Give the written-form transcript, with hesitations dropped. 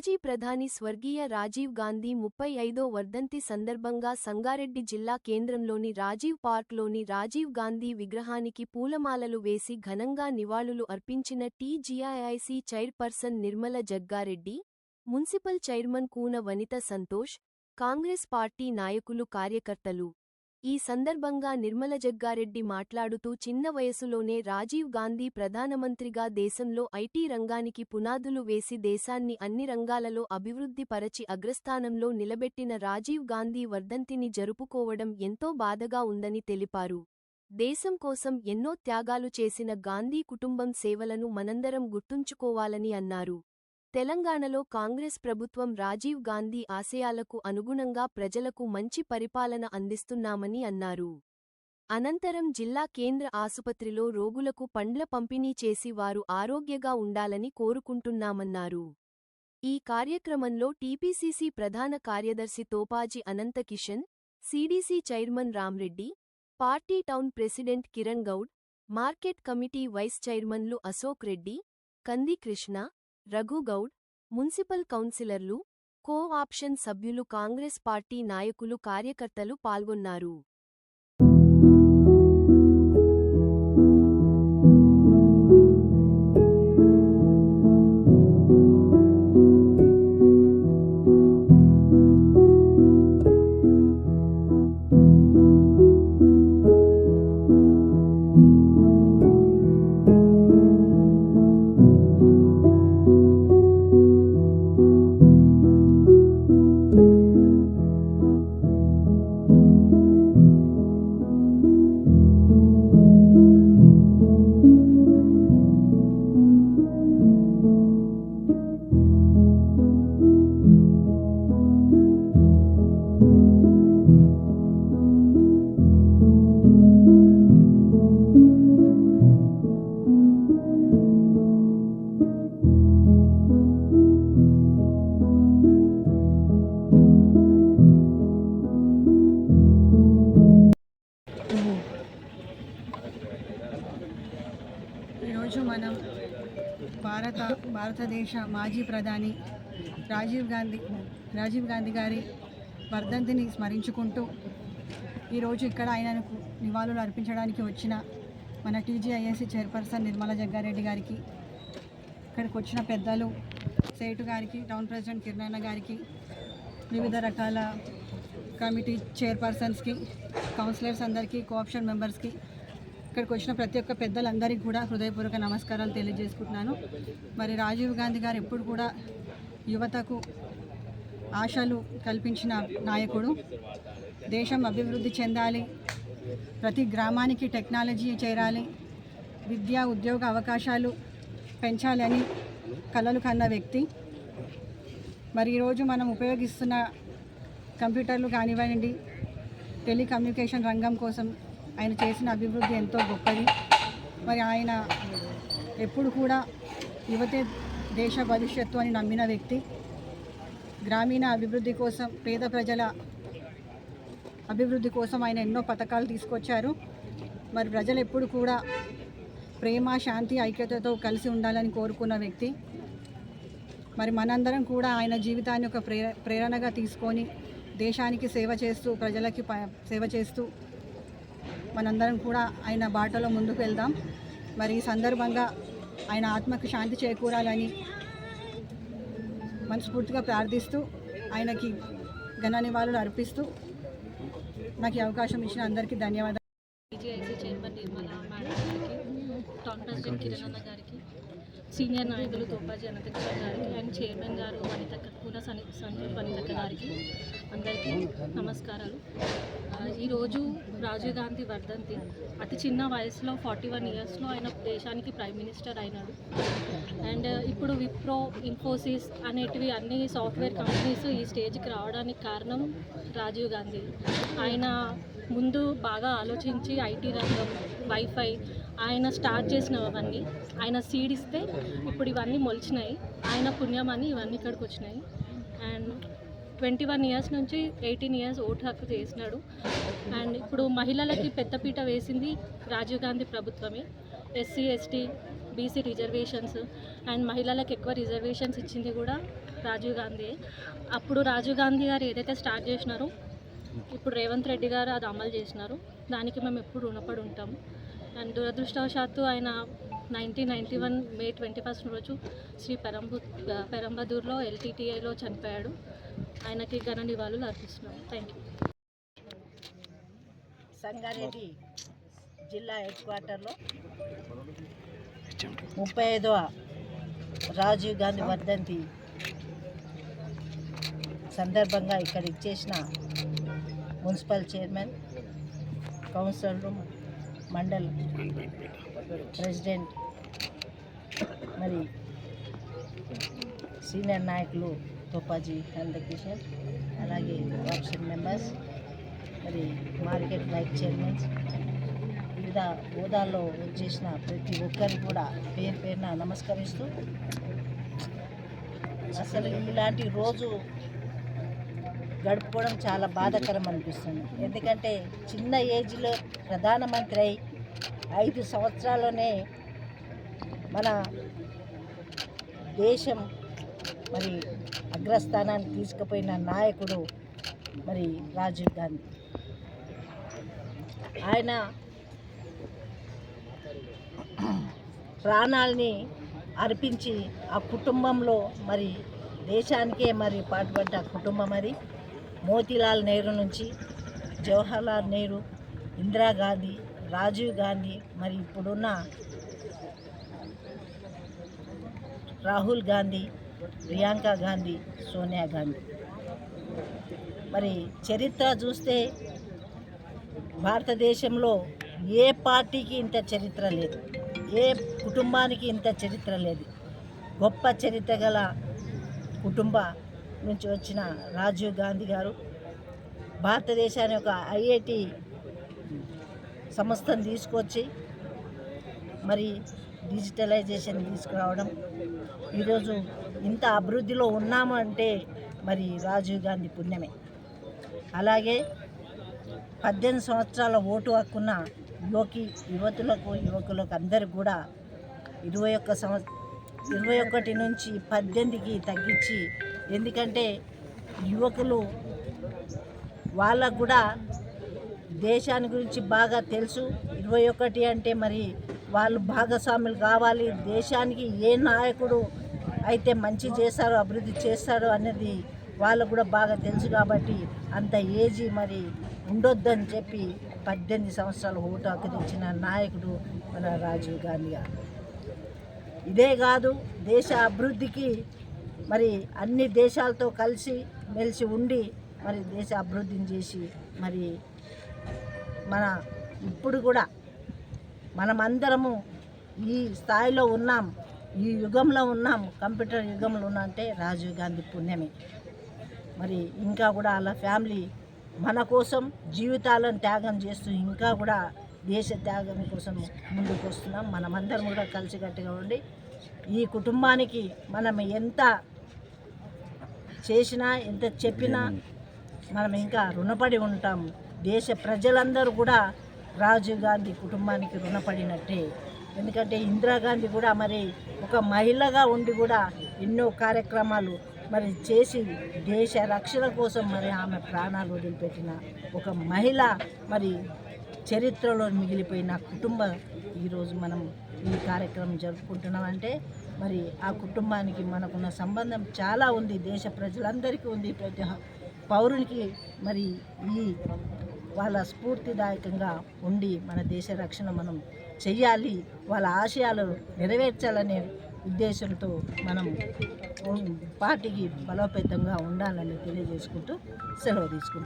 మాజీ ప్రధాని స్వర్గీయ రాజీవ్ గాంధీ 35వ వర్ధంతి సందర్భంగా సంగారెడ్డి జిల్లా కేంద్రంలోని రాజీవ్ పార్క్లోని రాజీవ్ గాంధీ విగ్రహానికి పూలమాలలు వేసి ఘనంగా నివాళులు అర్పించిన TGIIC chairperson Nirmala Jaggareddy, municipal chairman Koona Vanitha Santosh, Congress party నాయకులు కార్యకర్తలు. ఈ సందర్భంగా నిర్మల జగ్గారెడ్డి మాట్లాడుతూ చిన్న వయసులోనే రాజీవ్ గాంధీ ప్రధానమంత్రిగా దేశంలో ఐటీ రంగానికి పునాదులు వేసి దేశాన్ని అన్ని రంగాలలో అభివృద్ధి పరచి అగ్రస్థానంలో నిలబెట్టిన రాజీవ్ గాంధీ వర్ధంతిని జరుపుకోవడం ఎంతో బాధగా ఉందని తెలిపారు. దేశం కోసం ఎన్నో త్యాగాలు చేసిన గాంధీ కుటుంబం సేవలను మనందరం గుర్తుంచుకోవాలని అన్నారు. తెలంగాణలో కాంగ్రెస్ ప్రభుత్వం రాజీవ్ గాంధీ ఆశయాలకు అనుగుణంగా ప్రజలకు మంచి పరిపాలన అందిస్తున్నామని అన్నారు. అనంతరం జిల్లా కేంద్ర ఆసుపత్రిలో రోగులకు పండ్ల పంపిణీ చేసి వారు ఆరోగ్యంగా ఉండాలని కోరుకుంటున్నామన్నారు. ఈ కార్యక్రమంలో టీపీసీసీ ప్రధాన కార్యదర్శి Topaji Anantakishan, CDC chairman Ramreddy, party town president Kiran Goud, market committee vice చైర్మన్లు అశోక్ రెడ్డి, కంది కృష్ణ, రఘు గౌడ్, మున్సిపల్ కౌన్సిలర్లు, కో-ఆప్షన్ సభ్యులు, కాంగ్రెస్ పార్టీ నాయకులు, కార్యకర్తలు పాల్గొన్నారు. ఈరోజు మనం భారతదేశ మాజీ ప్రధాని రాజీవ్ గాంధీ గారి వర్ధంతిని స్మరించుకుంటూ ఈరోజు ఇక్కడ ఆయనకు నివాళులు అర్పించడానికి వచ్చిన మన టీజీఐఐసీ చైర్పర్సన్ నిర్మల జగ్గారెడ్డి గారికి, ఇక్కడికి వచ్చిన పెద్దలు సేటు గారికి, టౌన్ ప్రెసిడెంట్ కిరణ్ గారికి, వివిధ రకాల కమిటీ చైర్పర్సన్స్కి, కౌన్సిలర్స్ అందరికీ, కోఆప్షన్ మెంబర్స్కి, ఇక్కడికి వచ్చిన ప్రతి ఒక్క పెద్దలందరికీ కూడా హృదయపూర్వక నమస్కారాలు తెలియజేసుకుంటున్నాను. మరి రాజీవ్ గాంధీ గారు ఎప్పుడు కూడా యువతకు ఆశలు కల్పించిన నాయకుడు. దేశం అభివృద్ధి చెందాలి, ప్రతి గ్రామానికి టెక్నాలజీ చేరాలి, విద్యా ఉద్యోగ అవకాశాలు పెంచాలని కలలు కన్న వ్యక్తి. మరి ఈరోజు మనం ఉపయోగిస్తున్న కంప్యూటర్లు కానివ్వండి, టెలికమ్యూనికేషన్ రంగం కోసం ఆయన చేసిన అభివృద్ధి ఎంతో గొప్పది. మరి ఆయన ఎప్పుడు కూడా యువతే దేశ భవిష్యత్తు అని నమ్మిన వ్యక్తి. గ్రామీణ అభివృద్ధి కోసం, పేద ప్రజల అభివృద్ధి కోసం ఆయన ఎన్నో పథకాలు తీసుకొచ్చారు. మరి ప్రజలు ఎప్పుడు కూడా ప్రేమ, శాంతి, ఐక్యతతో కలిసి ఉండాలని కోరుకున్న వ్యక్తి. మరి మనందరం కూడా ఆయన జీవితాన్ని ఒక ప్రేరణగా తీసుకొని దేశానికి సేవ చేస్తూ, ప్రజలకి సేవ చేస్తూ మనందరం కూడా ఆయన బాటలో ముందుకు వెళ్దాం. మరి ఈ సందర్భంగా ఆయన ఆత్మకు శాంతి చేకూరాలని మనస్ఫూర్తిగా ప్రార్థిస్తూ, ఆయనకి ఘన నివాళులు అర్పిస్తూ నాకు ఈ అవకాశం ఇచ్చిన అందరికీ ధన్యవాదాలు. టీజీఐసీ చైర్మన్ నిర్మల మేడం గారికి, టౌన్ ప్రెసిడెంట్ కిరణ్ అన్న గారికి, సీనియర్ నాయకులు తోపాజీ అనంతకిషన్ గారికి, అండ్ చైర్మన్ గారు కూన సంతోష్ వనితక్క గారికి అందరికీ నమస్కారాలు. ఈరోజు రాజీవ్ గాంధీ వర్ధంతి. అతి చిన్న వయసులో 41 ఇయర్స్లో ఆయన దేశానికి ప్రైమ్ మినిస్టర్ అయినాడు. అండ్ ఇప్పుడు విప్రో, ఇన్ఫోసిస్ అనేటివి అన్ని సాఫ్ట్వేర్ కంపెనీస్ ఈ స్టేజ్కి రావడానికి కారణం రాజీవ్ గాంధీ. ఆయన ముందు బాగా ఆలోచించి ఐటీ రంగం, వైఫై ఆయన స్టార్ట్ చేసినవన్నీ, ఆయన సీడ్ ఇస్తే ఇప్పుడు ఇవన్నీ మొలిచినాయి. ఆయన పుణ్యమని ఇవన్నీ ఇక్కడికి వచ్చినాయి. అండ్ 21 ఇయర్స్ నుంచి 18 ఇయర్స్ ఓటు హక్కు చేసినాడు. అండ్ ఇప్పుడు మహిళలకి పెద్దపీట వేసింది రాజీవ్ గాంధీ ప్రభుత్వమే. SC, ST, BC reservations and మహిళలకు ఎక్కువ రిజర్వేషన్స్ ఇచ్చింది కూడా రాజీవ్ గాంధీ. అప్పుడు రాజీవ్ గాంధీ గారు ఏదైతే స్టార్ట్ చేసినారో ఇప్పుడు రేవంత్ రెడ్డి గారు అది అమలు చేసినారు. దానికి మేము ఎప్పుడు రుణపడి ఉంటాము. అండ్ దురదృష్టవశాత్తు ఆయన 1991 మే 21 రోజు శ్రీ పెరంబదూర్లో LTTIలో చనిపోయాడు. ఆయనకి ఘన నివాళులు అర్పిస్తున్నాము. Thank you. సంగారెడ్డి జిల్లా హెడ్ క్వార్టర్లో 35వ రాజీవ్ గాంధీ వర్ధంతి సందర్భంగా ఇక్కడ ఇచ్చేసిన మున్సిపల్ చైర్మన్, కౌన్సిలర్లు, మండల్ ప్రెసిడెంట్, మరి సీనియర్ నాయకులు తోపాజీ నందకిషన్, అలాగే ఆప్షన్ మెంబర్స్, మరి మార్కెట్ వైస్ చైర్మన్స్, వివిధ హోదాల్లో చేసిన ప్రతి ఒక్కరికి కూడా పేరు పేరున నమస్కరిస్తూ, అసలు ఇలాంటి రోజు గడుపుకోవడం చాలా బాధాకరం అనిపిస్తుంది. ఎందుకంటే చిన్న ఏజ్లో ప్రధానమంత్రి అయి 5 సంవత్సరాల్లోనే మన దేశం మరి అగ్రస్థానానికి తీసుకుపోయిన నాయకుడు మరి రాజీవ్ గాంధీ. ఆయన ప్రాణాలని అర్పించి ఆ కుటుంబంలో మరి దేశానికే మరి పాటుపడ్డ కుటుంబం అది. మోతీలాల్ నెహ్రూ నుంచి జవహర్లాల్ నెహ్రూ, ఇందిరాగాంధీ, రాజీవ్ గాంధీ, మరి ఇప్పుడున్న రాహుల్ గాంధీ, ప్రియాంక గాంధీ, సోనియా గాంధీ. మరి చరిత్ర చూస్తే భారతదేశంలో ఏ పార్టీకి ఇంత చరిత్ర లేదు, ఏ కుటుంబానికి ఇంత చరిత్ర లేదు. గొప్ప చరిత్ర గల కుటుంబ నుంచి వచ్చిన రాజీవ్ గాంధీ గారు భారతదేశాన్ని ఒక IIT సంస్థను తీసుకొచ్చి మరి డిజిటలైజేషన్ తీసుకురావడం, ఈరోజు ఇంత అభివృద్ధిలో ఉన్నాము అంటే మరి రాజీవ్ గాంధీ పుణ్యమే. అలాగే 18 సంవత్సరాల ఓటు హక్కున్న యువకులకు అందరికి కూడా 21 నుంచి 18కి తగ్గించి, ఎందుకంటే యువకులు వాళ్ళకు కూడా దేశాన్ని గురించి బాగా తెలుసు. 21 అంటే మరి వాళ్ళు భాగస్వాములు కావాలి. దేశానికి ఏ నాయకుడు అయితే మంచి చేస్తారో, అభివృద్ధి చేస్తారో అనేది వాళ్ళకు కూడా బాగా తెలుసు. కాబట్టి అంత ఏజీ మరి ఉండొద్దని చెప్పి 18 సంవత్సరాలు ఓటు హక్కు తెచ్చిన నాయకుడు మన రాజీవ్ గాంధీ గారు. ఇదే కాదు, దేశ అభివృద్ధికి మరి అన్ని దేశాలతో కలిసి మెలిసి ఉండి మరి దేశ అభివృద్ధిని చేసి మరి మన ఇప్పుడు కూడా మనమందరము ఈ స్థాయిలో ఉన్నాం, ఈ యుగంలో ఉన్నాం, కంప్యూటర్ యుగంలో ఉన్నా అంటే రాజీవ్ గాంధీ పుణ్యమే. మరి ఇంకా కూడా అలా ఫ్యామిలీ మన కోసం జీవితాలను త్యాగం చేస్తూ ఇంకా కూడా దేశ త్యాగం కోసం ముందుకు వస్తున్నాం. మనమందరం కూడా కలిసికట్టుగా ఉండి ఈ కుటుంబానికి మనం ఎంత చేసినా ఎంత చెప్పినా మనం ఇంకా రుణపడి ఉంటాం. దేశ ప్రజలందరూ కూడా రాజీవ్ గాంధీ కుటుంబానికి రుణపడినట్టే. ఎందుకంటే ఇందిరాగాంధీ కూడా మరి ఒక మహిళగా ఉండి కూడా ఎన్నో కార్యక్రమాలు మరి చేసి దేశ రక్షణ కోసం మరి ఆమె ప్రాణాలు వదిలిపెట్టిన ఒక మహిళ మరి చరిత్రలో మిగిలిపోయిన కుటుంబం ఈరోజు మనం ఈ కార్యక్రమం జరుపుకుంటున్నామంటే మరి ఆ కుటుంబానికి మనకున్న సంబంధం చాలా ఉంది, దేశ ప్రజలందరికీ ఉంది, ప్రతి పౌరునికి మరి ఈ వాళ్ళ స్ఫూర్తిదాయకంగా ఉండి మన దేశ రక్షణ మనం చెయ్యాలి, వాళ్ళ ఆశయాలు నెరవేర్చాలనే ఉద్దేశంతో మనం పార్టీకి బలోపేతంగా ఉండాలని తెలియజేసుకుంటూ సెలవు తీసుకుంటాం.